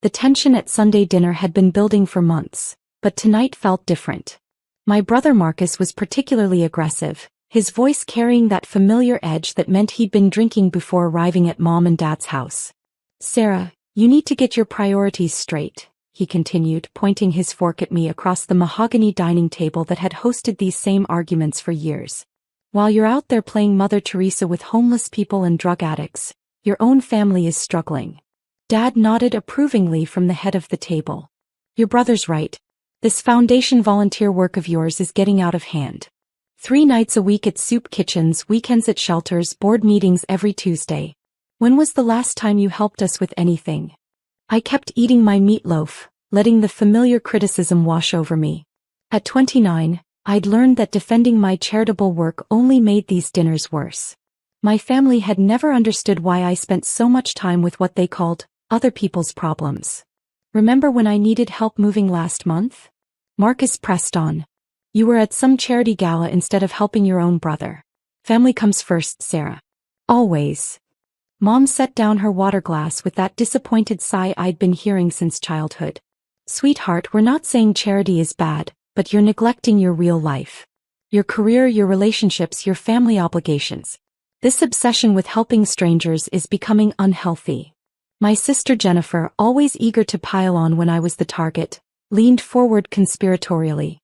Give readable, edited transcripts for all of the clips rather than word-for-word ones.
The tension at Sunday dinner had been building for months, but tonight felt different. My brother Marcus was particularly aggressive, his voice carrying that familiar edge that meant he'd been drinking before arriving at Mom and Dad's house. "Sarah, you need to get your priorities straight," he continued, pointing his fork at me across the mahogany dining table that had hosted these same arguments for years. "While you're out there playing Mother Teresa with homeless people and drug addicts, your own family is struggling." Dad nodded approvingly from the head of the table. "Your brother's right. This foundation volunteer work of yours is getting out of hand. 3 nights a week at soup kitchens, weekends at shelters, board meetings every Tuesday. When was the last time you helped us with anything?" I kept eating my meatloaf, letting the familiar criticism wash over me. At 29, I'd learned that defending my charitable work only made these dinners worse. My family had never understood why I spent so much time with what they called other people's problems. "Remember when I needed help moving last month?" Marcus pressed on. "You were at some charity gala instead of helping your own brother. Family comes first, Sarah. Always." Mom set down her water glass with that disappointed sigh I'd been hearing since childhood. "Sweetheart, we're not saying charity is bad, but you're neglecting your real life. Your career, your relationships, your family obligations. This obsession with helping strangers is becoming unhealthy." My sister Jennifer, always eager to pile on when I was the target, leaned forward conspiratorially.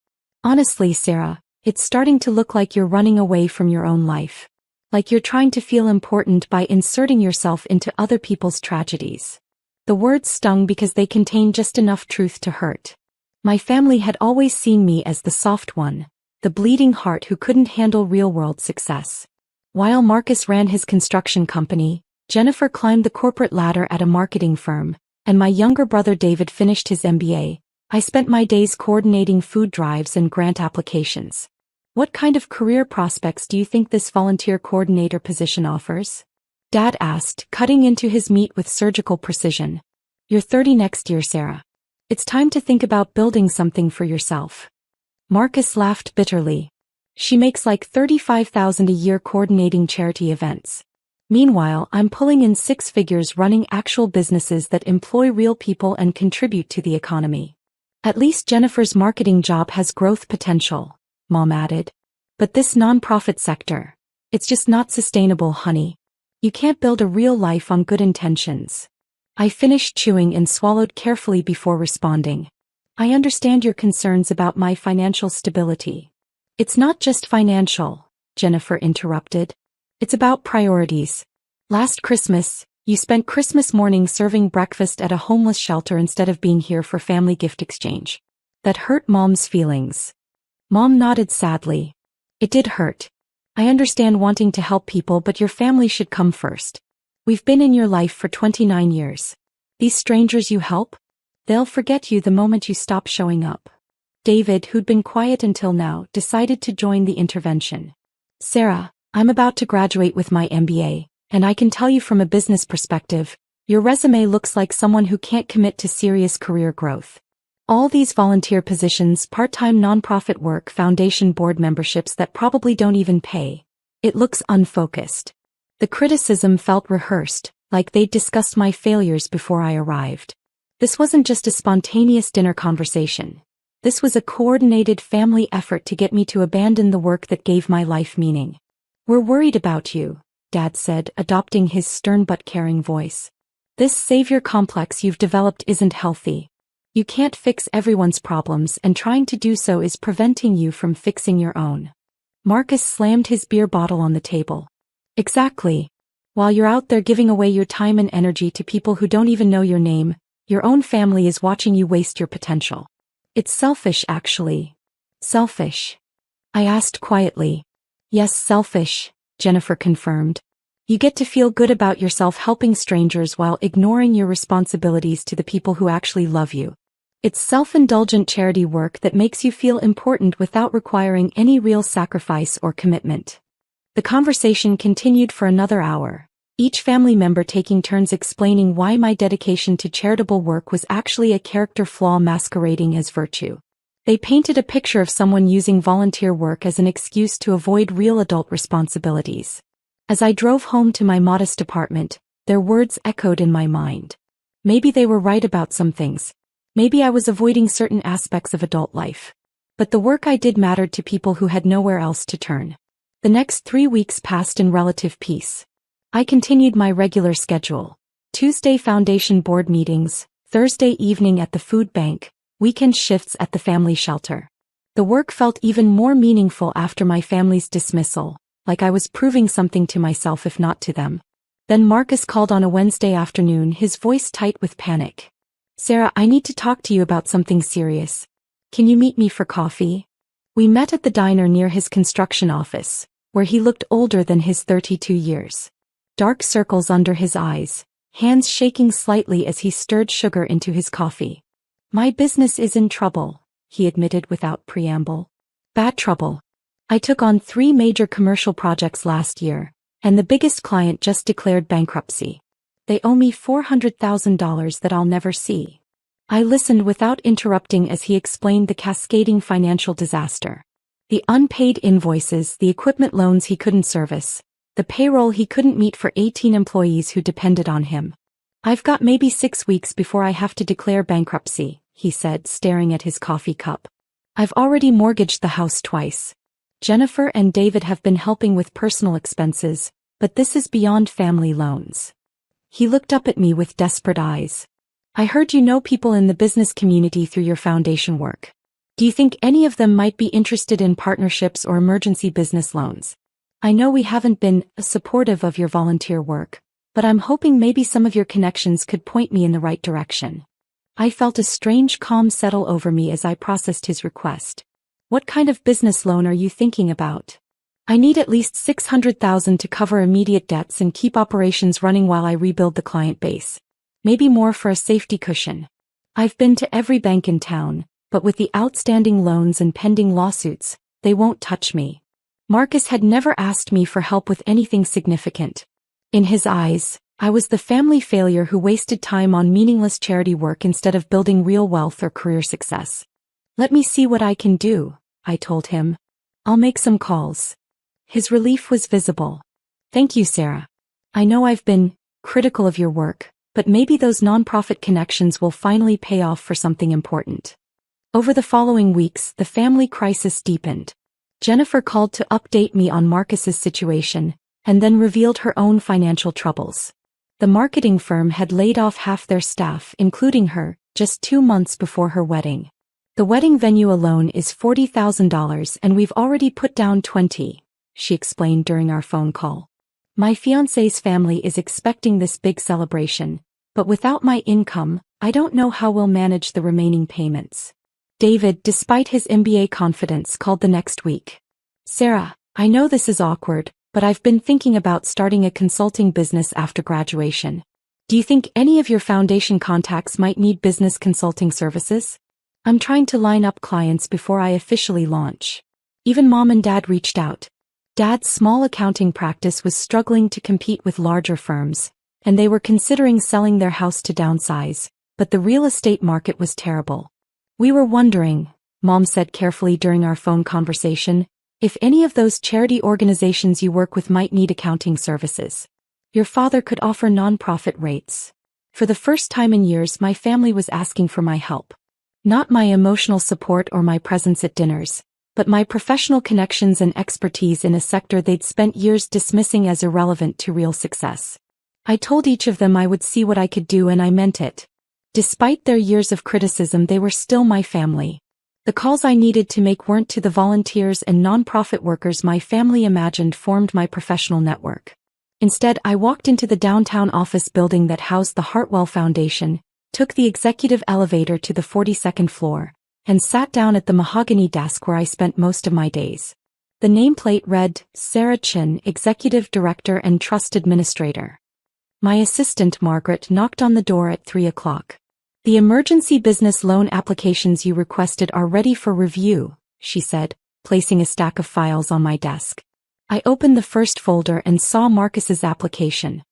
"Honestly, Sarah, it's starting to look like you're running away from your own life. Like you're trying to feel important by inserting yourself into other people's tragedies." The words stung because they contained just enough truth to hurt. My family had always seen me as the soft one, the bleeding heart who couldn't handle real-world success. While Marcus ran his construction company, Jennifer climbed the corporate ladder at a marketing firm, and my younger brother David finished his MBA. I spent my days coordinating food drives and grant applications. "What kind of career prospects do you think this volunteer coordinator position offers?" Dad asked, cutting into his meat with surgical precision. "You're 30 next year, Sarah. It's time to think about building something for yourself." Marcus laughed bitterly. "She makes like $35,000 a year coordinating charity events. Meanwhile, I'm pulling in 6 figures running actual businesses that employ real people and contribute to the economy." "At least Jennifer's marketing job has growth potential," Mom added. "But this nonprofit sector, it's just not sustainable, honey. You can't build a real life on good intentions." I finished chewing and swallowed carefully before responding. "I understand your concerns about my financial stability." "It's not just financial," Jennifer interrupted. "It's about priorities. Last Christmas, you spent Christmas morning serving breakfast at a homeless shelter instead of being here for family gift exchange. That hurt Mom's feelings." Mom nodded sadly. "It did hurt. I understand wanting to help people, but your family should come first. We've been in your life for 29 years. These strangers you help? They'll forget you the moment you stop showing up." David, who'd been quiet until now, decided to join the intervention. "Sarah, I'm about to graduate with my MBA, and I can tell you from a business perspective, your resume looks like someone who can't commit to serious career growth. All these volunteer positions, part-time nonprofit work, foundation board memberships that probably don't even pay. It looks unfocused." The criticism felt rehearsed, like they'd discussed my failures before I arrived. This wasn't just a spontaneous dinner conversation. This was a coordinated family effort to get me to abandon the work that gave my life meaning. "We're worried about you," Dad said, adopting his stern but caring voice. "This savior complex you've developed isn't healthy. You can't fix everyone's problems, and trying to do so is preventing you from fixing your own." Marcus slammed his beer bottle on the table. "Exactly. While you're out there giving away your time and energy to people who don't even know your name, your own family is watching you waste your potential. It's selfish, actually." "Selfish?" I asked quietly. "Yes, selfish," Jennifer confirmed. "You get to feel good about yourself helping strangers while ignoring your responsibilities to the people who actually love you. It's self-indulgent charity work that makes you feel important without requiring any real sacrifice or commitment." The conversation continued for another hour, each family member taking turns explaining why my dedication to charitable work was actually a character flaw masquerading as virtue. They painted a picture of someone using volunteer work as an excuse to avoid real adult responsibilities. As I drove home to my modest apartment, their words echoed in my mind. Maybe they were right about some things. Maybe I was avoiding certain aspects of adult life. But the work I did mattered to people who had nowhere else to turn. The next 3 weeks passed in relative peace. I continued my regular schedule. Tuesday foundation board meetings, Thursday evening at the food bank, weekend shifts at the family shelter. The work felt even more meaningful after my family's dismissal, like I was proving something to myself if not to them. Then Marcus called on a Wednesday afternoon, his voice tight with panic. "Sarah, I need to talk to you about something serious. Can you meet me for coffee?" We met at the diner near his construction office, where he looked older than his 32 years. Dark circles under his eyes, hands shaking slightly as he stirred sugar into his coffee. "My business is in trouble," he admitted without preamble. "Bad trouble. I took on 3 major commercial projects last year, and the biggest client just declared bankruptcy. They owe me $400,000 that I'll never see." I listened without interrupting as he explained the cascading financial disaster. The unpaid invoices, the equipment loans he couldn't service, the payroll he couldn't meet for 18 employees who depended on him. "I've got maybe 6 weeks before I have to declare bankruptcy," he said, staring at his coffee cup. "I've already mortgaged the house twice. Jennifer and David have been helping with personal expenses, but this is beyond family loans." He looked up at me with desperate eyes. "I heard you know people in the business community through your foundation work. Do you think any of them might be interested in partnerships or emergency business loans? I know we haven't been supportive of your volunteer work, but I'm hoping maybe some of your connections could point me in the right direction." I felt a strange calm settle over me as I processed his request. "What kind of business loan are you thinking about?" "I need at least $600,000 to cover immediate debts and keep operations running while I rebuild the client base. Maybe more for a safety cushion. I've been to every bank in town, but with the outstanding loans and pending lawsuits, they won't touch me." Marcus had never asked me for help with anything significant. In his eyes, I was the family failure who wasted time on meaningless charity work instead of building real wealth or career success. "Let me see what I can do," I told him. "I'll make some calls." His relief was visible. "Thank you, Sarah. I know I've been critical of your work, but maybe those nonprofit connections will finally pay off for something important." Over the following weeks, the family crisis deepened. Jennifer called to update me on Marcus's situation, and then revealed her own financial troubles. The marketing firm had laid off half their staff, including her, just 2 months before her wedding. "The wedding venue alone is $40,000 and we've already put down 20, she explained during our phone call. "My fiancé's family is expecting this big celebration, but without my income, I don't know how we'll manage the remaining payments." David, despite his MBA confidence, called the next week. "Sarah, I know this is awkward, but I've been thinking about starting a consulting business after graduation. Do you think any of your foundation contacts might need business consulting services? I'm trying to line up clients before I officially launch." Even Mom and Dad reached out. Dad's small accounting practice was struggling to compete with larger firms, and they were considering selling their house to downsize, but the real estate market was terrible. "We were wondering," Mom said carefully during our phone conversation, "if any of those charity organizations you work with might need accounting services. Your father could offer nonprofit rates." For the first time in years, my family was asking for my help. Not my emotional support or my presence at dinners, but my professional connections and expertise in a sector they'd spent years dismissing as irrelevant to real success. I told each of them I would see what I could do, and I meant it. Despite their years of criticism, they were still my family. The calls I needed to make weren't to the volunteers and nonprofit workers my family imagined formed my professional network. Instead, I walked into the downtown office building that housed the Hartwell Foundation, took the executive elevator to the 42nd floor, and sat down at the mahogany desk where I spent most of my days. The nameplate read, "Sarah Chin, Executive Director and Trust Administrator." My assistant, Margaret, knocked on the door at 3 o'clock. "The emergency business loan applications you requested are ready for review," she said, placing a stack of files on my desk. I opened the first folder and saw Marcus's application.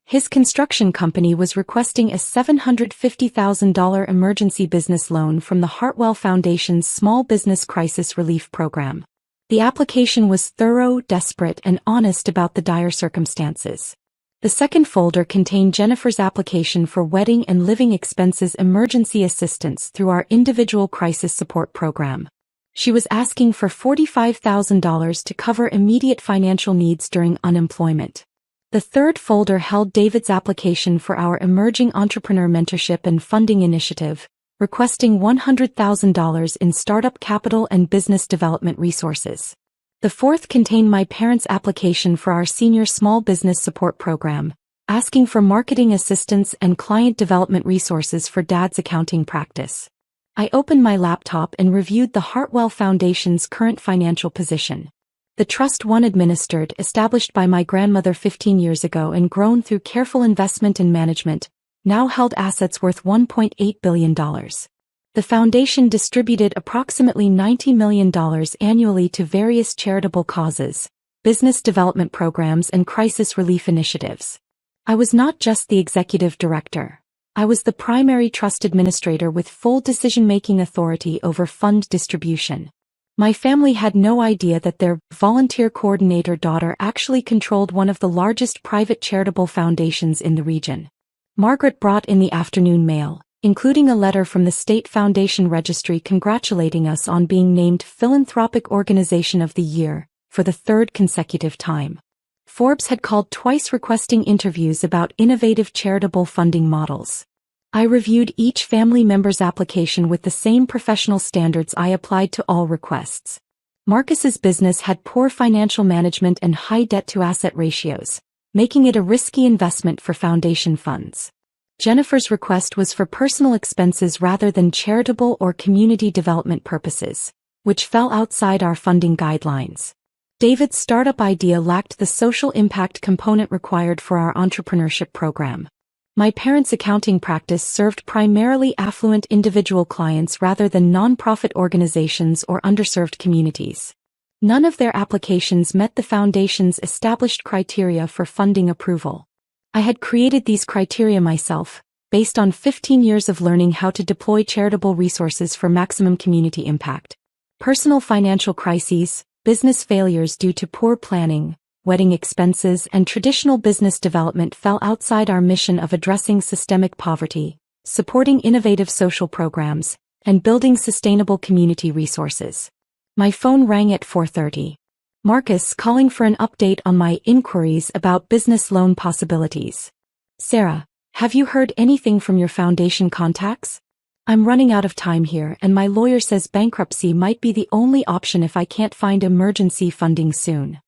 His construction company was requesting a $750,000 emergency business loan from the Hartwell Foundation's Small Business Crisis Relief Program. The application was thorough, desperate, and honest about the dire circumstances. The second folder contained Jennifer's application for wedding and living expenses emergency assistance through our individual crisis support program. She was asking for $45,000 to cover immediate financial needs during unemployment. The third folder held David's application for our Emerging Entrepreneur Mentorship and Funding Initiative, requesting $100,000 in startup capital and business development resources. The fourth contained my parents' application for our Senior Small Business Support Program, asking for marketing assistance and client development resources for Dad's accounting practice. I opened my laptop and reviewed the Hartwell Foundation's current financial position. The trust one administered, established by my grandmother 15 years ago and grown through careful investment and management, now held assets worth $1.8 billion. The foundation distributed approximately $90 million annually to various charitable causes, business development programs and crisis relief initiatives. I was not just the executive director. I was the primary trust administrator with full decision-making authority over fund distribution. My family had no idea that their volunteer coordinator daughter actually controlled one of the largest private charitable foundations in the region. Margaret brought in the afternoon mail, including a letter from the State Foundation Registry congratulating us on being named Philanthropic Organization of the Year for the third consecutive time. Forbes had called twice requesting interviews about innovative charitable funding models. I reviewed each family member's application with the same professional standards I applied to all requests. Marcus's business had poor financial management and high debt-to-asset ratios, making it a risky investment for foundation funds. Jennifer's request was for personal expenses rather than charitable or community development purposes, which fell outside our funding guidelines. David's startup idea lacked the social impact component required for our entrepreneurship program. My parents' accounting practice served primarily affluent individual clients rather than nonprofit organizations or underserved communities. None of their applications met the foundation's established criteria for funding approval. I had created these criteria myself, based on 15 years of learning how to deploy charitable resources for maximum community impact. Personal financial crises, business failures due to poor planning, wedding expenses, and traditional business development fell outside our mission of addressing systemic poverty, supporting innovative social programs, and building sustainable community resources. My phone rang at 4:30. Marcus calling for an update on my inquiries about business loan possibilities. Sarah, have you heard anything from your foundation contacts? I'm running out of time here and my lawyer says bankruptcy might be the only option if I can't find emergency funding soon.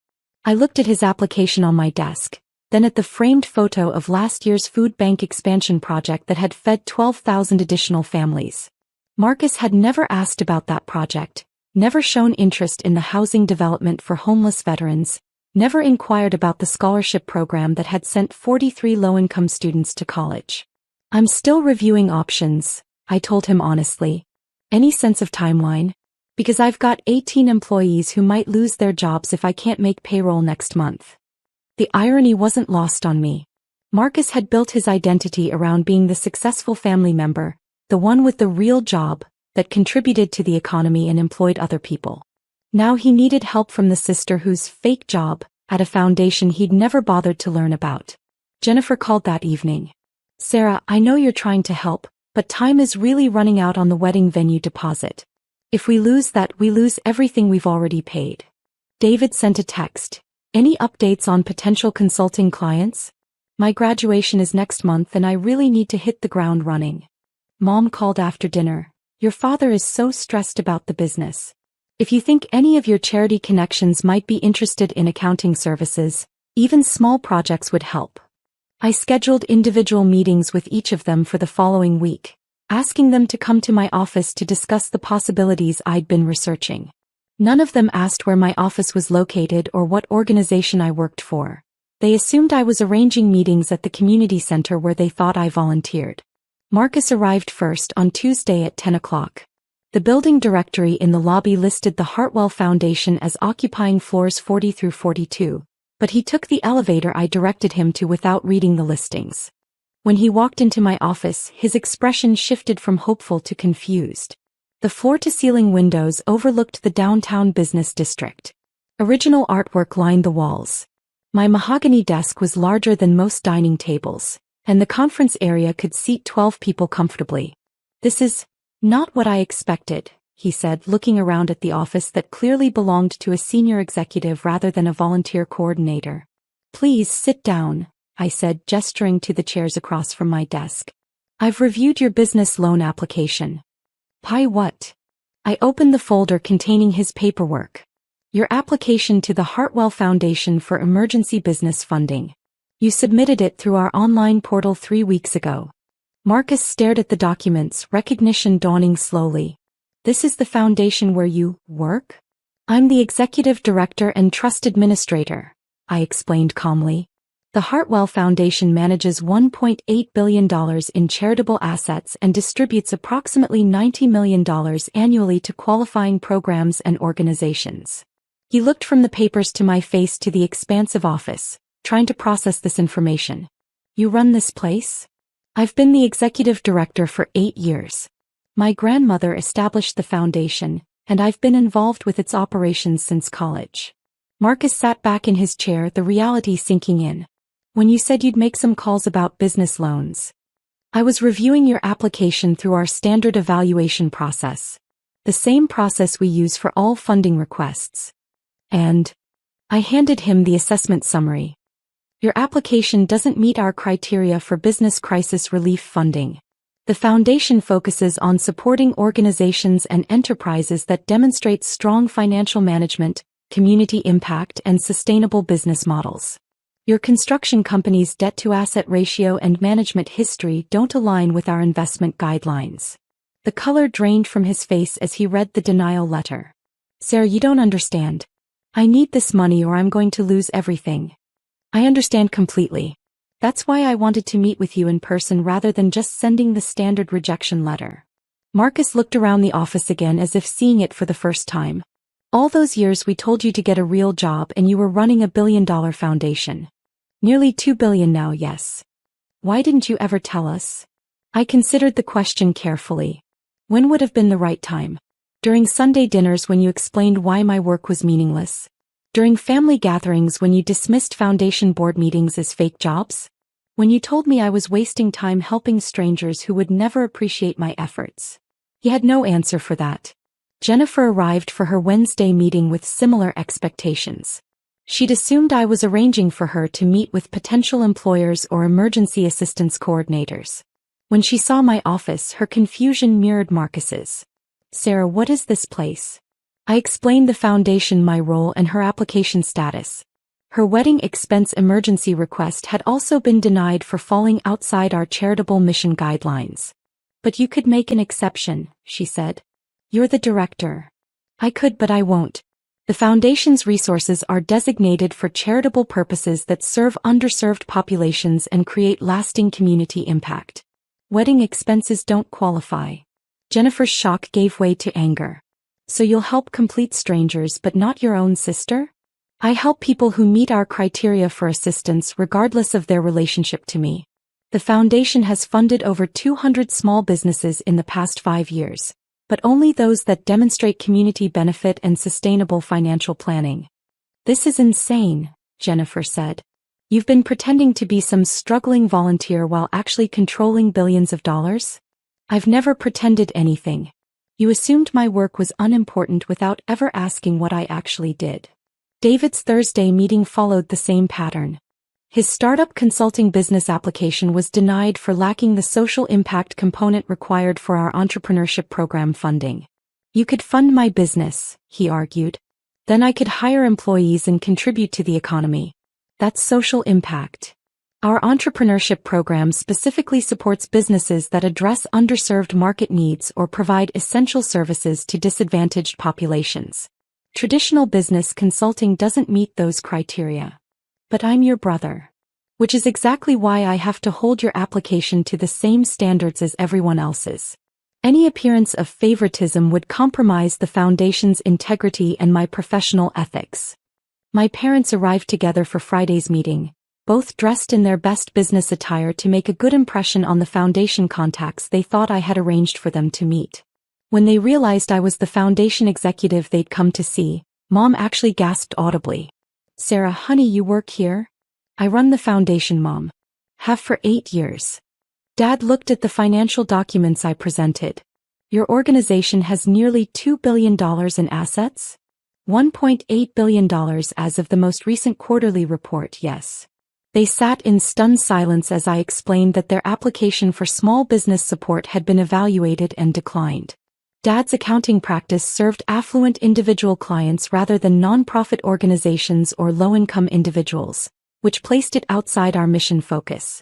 I looked at his application on my desk, then at the framed photo of last year's food bank expansion project that had fed 12,000 additional families. Marcus had never asked about that project, never shown interest in the housing development for homeless veterans, never inquired about the scholarship program that had sent 43 low-income students to college. I'm still reviewing options, I told him honestly. Any sense of timeline? Because I've got 18 employees who might lose their jobs if I can't make payroll next month. The irony wasn't lost on me. Marcus had built his identity around being the successful family member, the one with the real job, that contributed to the economy and employed other people. Now he needed help from the sister whose fake job, at a foundation he'd never bothered to learn about. Jennifer called that evening. Sarah, I know you're trying to help, but time is really running out on the wedding venue deposit. If we lose that, we lose everything we've already paid. David sent a text. Any updates on potential consulting clients? My graduation is next month and I really need to hit the ground running. Mom called after dinner. Your father is so stressed about the business. If you think any of your charity connections might be interested in accounting services, even small projects would help. I scheduled individual meetings with each of them for the following week, asking them to come to my office to discuss the possibilities I'd been researching. None of them asked where my office was located or what organization I worked for. They assumed I was arranging meetings at the community center where they thought I volunteered. Marcus arrived first on Tuesday at 10 o'clock. The building directory in the lobby listed the Hartwell Foundation as occupying floors 40 through 42, but he took the elevator I directed him to without reading the listings. When he walked into my office, his expression shifted from hopeful to confused. The floor-to-ceiling windows overlooked the downtown business district. Original artwork lined the walls. My mahogany desk was larger than most dining tables, and the conference area could seat 12 people comfortably. "This is not what I expected," he said, looking around at the office that clearly belonged to a senior executive rather than a volunteer coordinator. "Please sit down," I said, gesturing to the chairs across from my desk. "I've reviewed your business loan application." "Pi what?" I opened the folder containing his paperwork. "Your application to the Hartwell Foundation for Emergency Business Funding. You submitted it through our online portal 3 weeks ago." Marcus stared at the documents, recognition dawning slowly. "This is the foundation where you work?" "I'm the executive director and trust administrator," I explained calmly. "The Hartwell Foundation manages $1.8 billion in charitable assets and distributes approximately $90 million annually to qualifying programs and organizations." He looked from the papers to my face to the expansive office, trying to process this information. "You run this place?" "I've been the executive director for 8 years. My grandmother established the foundation, and I've been involved with its operations since college." Marcus sat back in his chair, the reality sinking in. "When you said you'd make some calls about business loans." "I was reviewing your application through our standard evaluation process. The same process we use for all funding requests. And I handed him the assessment summary. "Your application doesn't meet our criteria for business crisis relief funding. The foundation focuses on supporting organizations and enterprises that demonstrate strong financial management, community impact, and sustainable business models. Your construction company's debt-to-asset ratio and management history don't align with our investment guidelines." The color drained from his face as he read the denial letter. "Sarah, you don't understand. I need this money or I'm going to lose everything." "I understand completely. That's why I wanted to meet with you in person rather than just sending the standard rejection letter." Marcus looked around the office again as if seeing it for the first time. "All those years we told you to get a real job and you were running a billion-dollar foundation. Nearly $2 billion now, yes. Why didn't you ever tell us?" I considered the question carefully. When would have been the right time? During Sunday dinners when you explained why my work was meaningless? During family gatherings when you dismissed foundation board meetings as fake jobs? When you told me I was wasting time helping strangers who would never appreciate my efforts? He had no answer for that. Jennifer arrived for her Wednesday meeting with similar expectations. She'd assumed I was arranging for her to meet with potential employers or emergency assistance coordinators. When she saw my office, her confusion mirrored Marcus's. "Sarah, what is this place?" I explained the foundation, my role, and her application status. Her wedding expense emergency request had also been denied for falling outside our charitable mission guidelines. "But you could make an exception," she said. "You're the director." "I could, but I won't. The foundation's resources are designated for charitable purposes that serve underserved populations and create lasting community impact. Wedding expenses don't qualify." Jennifer's shock gave way to anger. "So you'll help complete strangers but not your own sister?" "I help people who meet our criteria for assistance regardless of their relationship to me. The foundation has funded over 200 small businesses in the past 5 years, but only those that demonstrate community benefit and sustainable financial planning." "This is insane," Jennifer said. "You've been pretending to be some struggling volunteer while actually controlling billions of dollars?" "I've never pretended anything. You assumed my work was unimportant without ever asking what I actually did." David's Thursday meeting followed the same pattern. His startup consulting business application was denied for lacking the social impact component required for our entrepreneurship program funding. "You could fund my business," he argued. "Then I could hire employees and contribute to the economy. That's social impact. Our entrepreneurship program specifically supports businesses that address underserved market needs or provide essential services to disadvantaged populations. Traditional business consulting doesn't meet those criteria." "But I'm your brother." "Which is exactly why I have to hold your application to the same standards as everyone else's. Any appearance of favoritism would compromise the foundation's integrity and my professional ethics." My parents arrived together for Friday's meeting, both dressed in their best business attire to make a good impression on the foundation contacts they thought I had arranged for them to meet. When they realized I was the foundation executive they'd come to see, Mom actually gasped audibly. Sarah, honey, you work here? I run the foundation, Mom. Have for 8 years. Dad looked at the financial documents I presented. Your organization has nearly $2 billion in assets? $1.8 billion as of the most recent quarterly report, yes. They sat in stunned silence as I explained that their application for small business support had been evaluated and declined. Dad's accounting practice served affluent individual clients rather than nonprofit organizations or low-income individuals, which placed it outside our mission focus.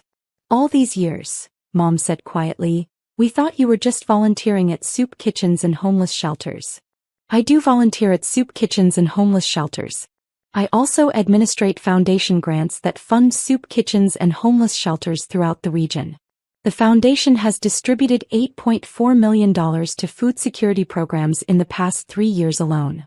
All these years, Mom said quietly, we thought you were just volunteering at soup kitchens and homeless shelters. I do volunteer at soup kitchens and homeless shelters. I also administrate foundation grants that fund soup kitchens and homeless shelters throughout the region. The foundation has distributed $8.4 million to food security programs in the past 3 years alone.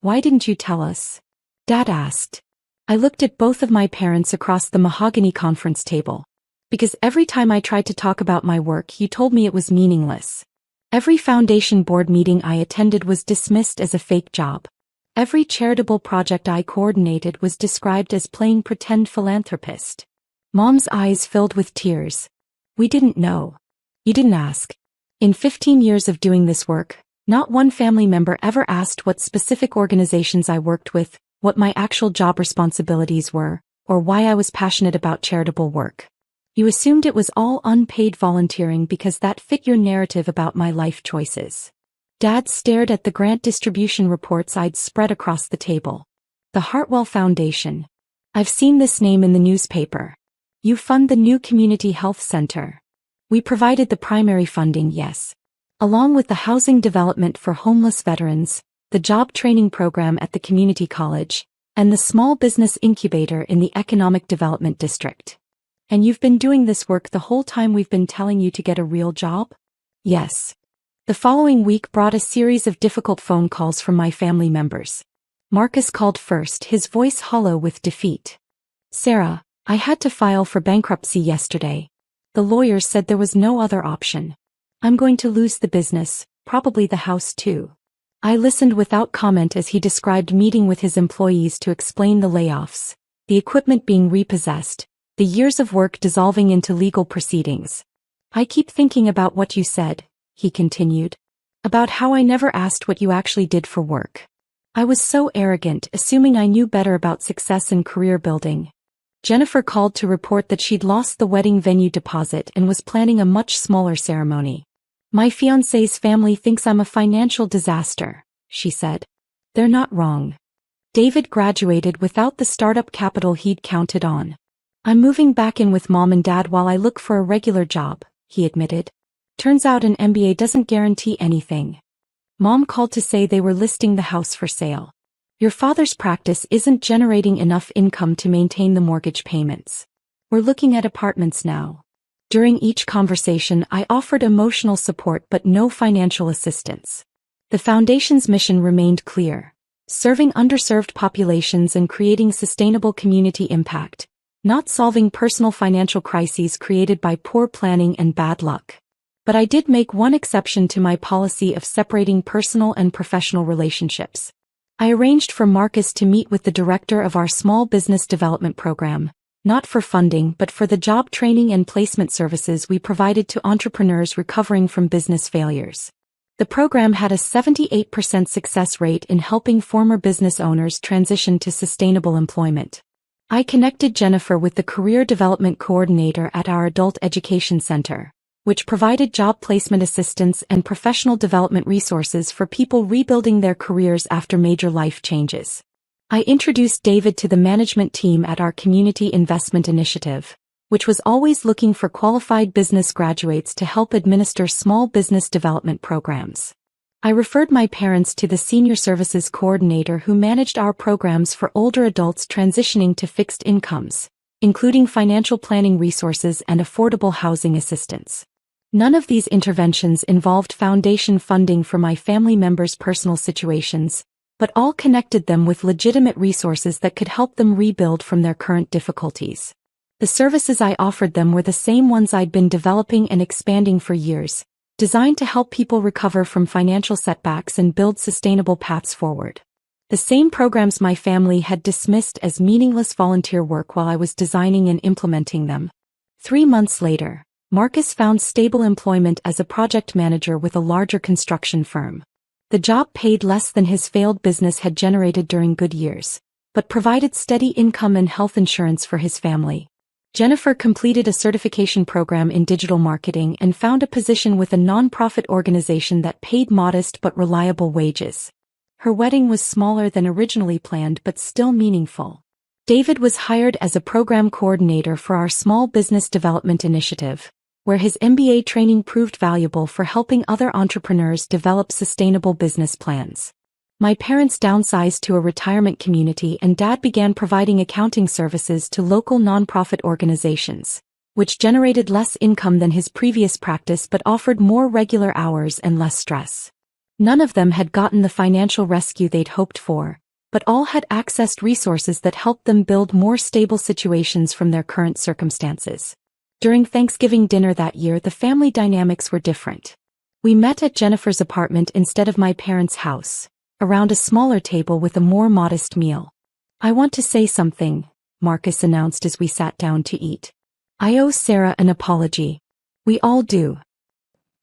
Why didn't you tell us? Dad asked. I looked at both of my parents across the mahogany conference table. Because every time I tried to talk about my work, you told me it was meaningless. Every foundation board meeting I attended was dismissed as a fake job. Every charitable project I coordinated was described as playing pretend philanthropist. Mom's eyes filled with tears. We didn't know. You didn't ask. In 15 years of doing this work, not one family member ever asked what specific organizations I worked with, what my actual job responsibilities were, or why I was passionate about charitable work. You assumed it was all unpaid volunteering because that fit your narrative about my life choices. Dad stared at the grant distribution reports I'd spread across the table. The Hartwell Foundation. I've seen this name in the newspaper. You fund the new community health center. We provided the primary funding, yes. Along with the housing development for homeless veterans, the job training program at the community college, and the small business incubator in the economic development district. And you've been doing this work the whole time we've been telling you to get a real job? Yes. The following week brought a series of difficult phone calls from my family members. Marcus called first, his voice hollow with defeat. Sarah, I had to file for bankruptcy yesterday. The lawyers said there was no other option. I'm going to lose the business, probably the house too. I listened without comment as he described meeting with his employees to explain the layoffs, the equipment being repossessed, the years of work dissolving into legal proceedings. I keep thinking about what you said, he continued. About how I never asked what you actually did for work. I was so arrogant, assuming I knew better about success and career building. Jennifer called to report that she'd lost the wedding venue deposit and was planning a much smaller ceremony. My fiancé's family thinks I'm a financial disaster, she said. They're not wrong. David graduated without the startup capital he'd counted on. I'm moving back in with Mom and Dad while I look for a regular job, he admitted. Turns out an MBA doesn't guarantee anything. Mom called to say they were listing the house for sale. Your father's practice isn't generating enough income to maintain the mortgage payments. We're looking at apartments now. During each conversation, I offered emotional support but no financial assistance. The foundation's mission remained clear: serving underserved populations and creating sustainable community impact, not solving personal financial crises created by poor planning and bad luck. But I did make one exception to my policy of separating personal and professional relationships. I arranged for Marcus to meet with the director of our small business development program, not for funding but for the job training and placement services we provided to entrepreneurs recovering from business failures. The program had a 78% success rate in helping former business owners transition to sustainable employment. I connected Jennifer with the career development coordinator at our adult education center, which provided job placement assistance and professional development resources for people rebuilding their careers after major life changes. I introduced David to the management team at our Community Investment Initiative, which was always looking for qualified business graduates to help administer small business development programs. I referred my parents to the Senior Services Coordinator who managed our programs for older adults transitioning to fixed incomes, including financial planning resources and affordable housing assistance. None of these interventions involved foundation funding for my family members' personal situations, but all connected them with legitimate resources that could help them rebuild from their current difficulties. The services I offered them were the same ones I'd been developing and expanding for years, designed to help people recover from financial setbacks and build sustainable paths forward. The same programs my family had dismissed as meaningless volunteer work while I was designing and implementing them. 3 months later, Marcus found stable employment as a project manager with a larger construction firm. The job paid less than his failed business had generated during good years, but provided steady income and health insurance for his family. Jennifer completed a certification program in digital marketing and found a position with a nonprofit organization that paid modest but reliable wages. Her wedding was smaller than originally planned but still meaningful. David was hired as a program coordinator for our small business development initiative, where his MBA training proved valuable for helping other entrepreneurs develop sustainable business plans. My parents downsized to a retirement community and Dad began providing accounting services to local nonprofit organizations, which generated less income than his previous practice but offered more regular hours and less stress. None of them had gotten the financial rescue they'd hoped for, but all had accessed resources that helped them build more stable situations from their current circumstances. During Thanksgiving dinner that year, the family dynamics were different. We met at Jennifer's apartment instead of my parents' house, around a smaller table with a more modest meal. "I want to say something," Marcus announced as we sat down to eat. "I owe Sarah an apology. We all do."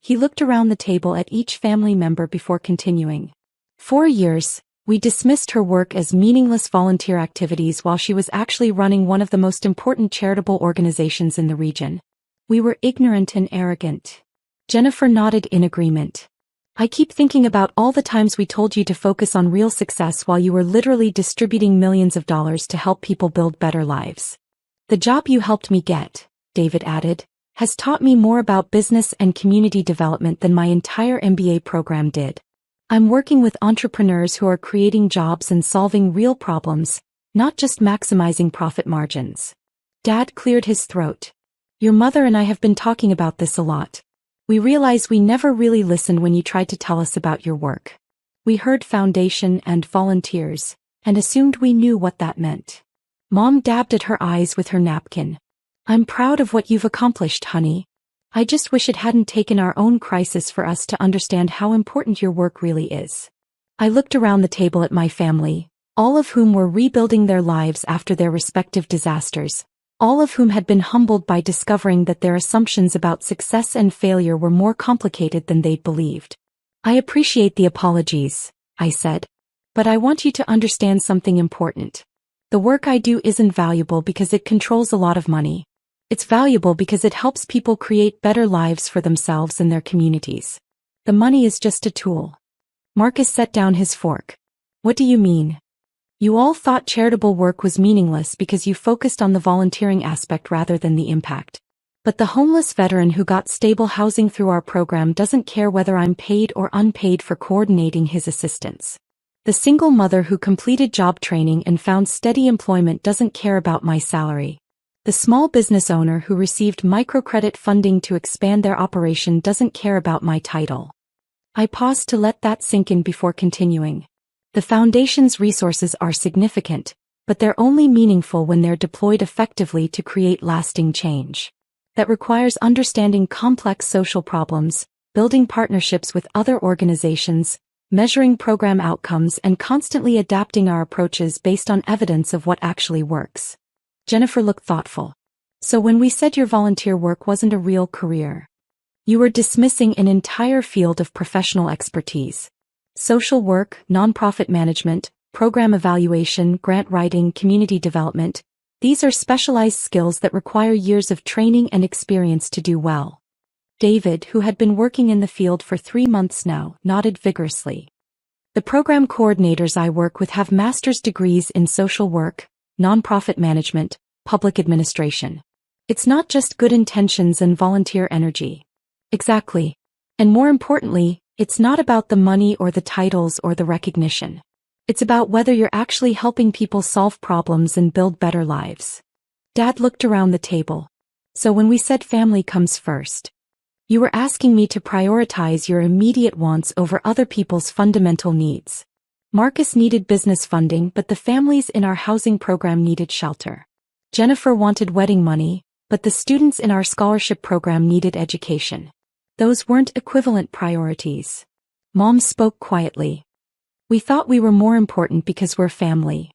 He looked around the table at each family member before continuing. "For years, we dismissed her work as meaningless volunteer activities while she was actually running one of the most important charitable organizations in the region. We were ignorant and arrogant." Jennifer nodded in agreement. "I keep thinking about all the times we told you to focus on real success while you were literally distributing millions of dollars to help people build better lives. The job you helped me get," David added, "has taught me more about business and community development than my entire MBA program did. I'm working with entrepreneurs who are creating jobs and solving real problems, not just maximizing profit margins." Dad cleared his throat. "Your mother and I have been talking about this a lot. We realize we never really listened when you tried to tell us about your work. We heard foundation and volunteers, and assumed we knew what that meant." Mom dabbed at her eyes with her napkin. "I'm proud of what you've accomplished, honey. I just wish it hadn't taken our own crisis for us to understand how important your work really is." I looked around the table at my family, all of whom were rebuilding their lives after their respective disasters, all of whom had been humbled by discovering that their assumptions about success and failure were more complicated than they'd believed. "I appreciate the apologies," I said, "but I want you to understand something important. The work I do isn't valuable because it controls a lot of money. It's valuable because it helps people create better lives for themselves and their communities. The money is just a tool." Marcus set down his fork. "What do you mean? You all thought charitable work was meaningless because you focused on the volunteering aspect rather than the impact. But the homeless veteran who got stable housing through our program doesn't care whether I'm paid or unpaid for coordinating his assistance. The single mother who completed job training and found steady employment doesn't care about my salary. The small business owner who received microcredit funding to expand their operation doesn't care about my title." I paused to let that sink in before continuing. "The Foundation's resources are significant, but they're only meaningful when they're deployed effectively to create lasting change. That requires understanding complex social problems, building partnerships with other organizations, measuring program outcomes, and constantly adapting our approaches based on evidence of what actually works." Jennifer looked thoughtful. "So when we said your volunteer work wasn't a real career, you were dismissing an entire field of professional expertise. Social work, nonprofit management, program evaluation, grant writing, community development. These are specialized skills that require years of training and experience to do well." David, who had been working in the field for 3 months now, nodded vigorously. "The program coordinators I work with have master's degrees in social work, nonprofit management, public administration. It's not just good intentions and volunteer energy." "Exactly. And more importantly, it's not about the money or the titles or the recognition. It's about whether you're actually helping people solve problems and build better lives." Dad looked around the table. "So when we said family comes first, you were asking me to prioritize your immediate wants over other people's fundamental needs. Marcus needed business funding, but the families in our housing program needed shelter. Jennifer wanted wedding money, but the students in our scholarship program needed education. Those weren't equivalent priorities." Mom spoke quietly. We thought we were more important because we're family.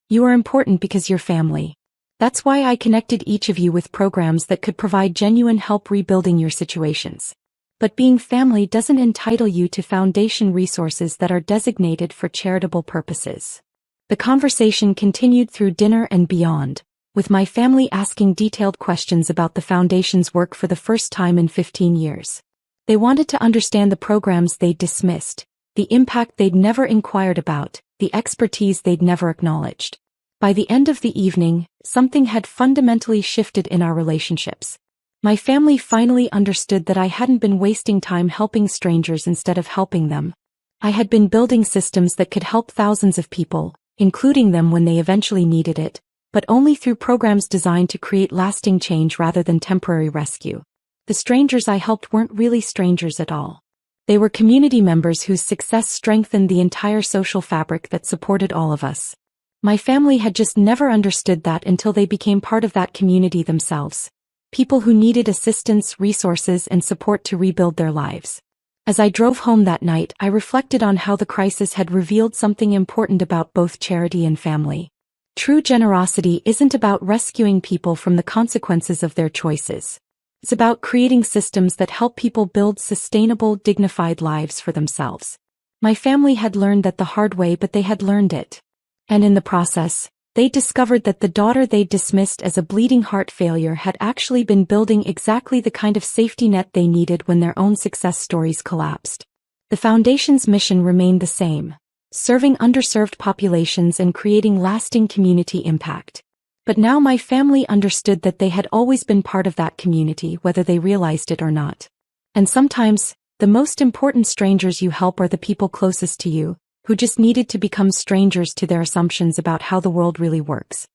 You are important because you're family. That's why I connected each of you with programs that could provide genuine help rebuilding your situations. But being family doesn't entitle you to foundation resources that are designated for charitable purposes. The conversation continued through dinner and beyond, with my family asking detailed questions about the foundation's work for the first time in 15 years. They wanted to understand the programs they'd dismissed, the impact they'd never inquired about, the expertise they'd never acknowledged. By the end of the evening, something had fundamentally shifted in our relationships. My family finally understood that I hadn't been wasting time helping strangers instead of helping them. I had been building systems that could help thousands of people, including them when they eventually needed it, but only through programs designed to create lasting change rather than temporary rescue. The strangers I helped weren't really strangers at all. They were community members whose success strengthened the entire social fabric that supported all of us. My family had just never understood that until they became part of that community themselves. People who needed assistance, resources, and support to rebuild their lives. As I drove home that night, I reflected on how the crisis had revealed something important about both charity and family. True generosity isn't about rescuing people from the consequences of their choices. It's about creating systems that help people build sustainable, dignified lives for themselves. My family had learned that the hard way, but they had learned it. And in the process, they discovered that the daughter they dismissed as a bleeding heart failure had actually been building exactly the kind of safety net they needed when their own success stories collapsed. The Foundation's mission remained the same, serving underserved populations and creating lasting community impact. But now my family understood that they had always been part of that community, whether they realized it or not. And sometimes, the most important strangers you help are the people closest to you, who just needed to become strangers to their assumptions about how the world really works.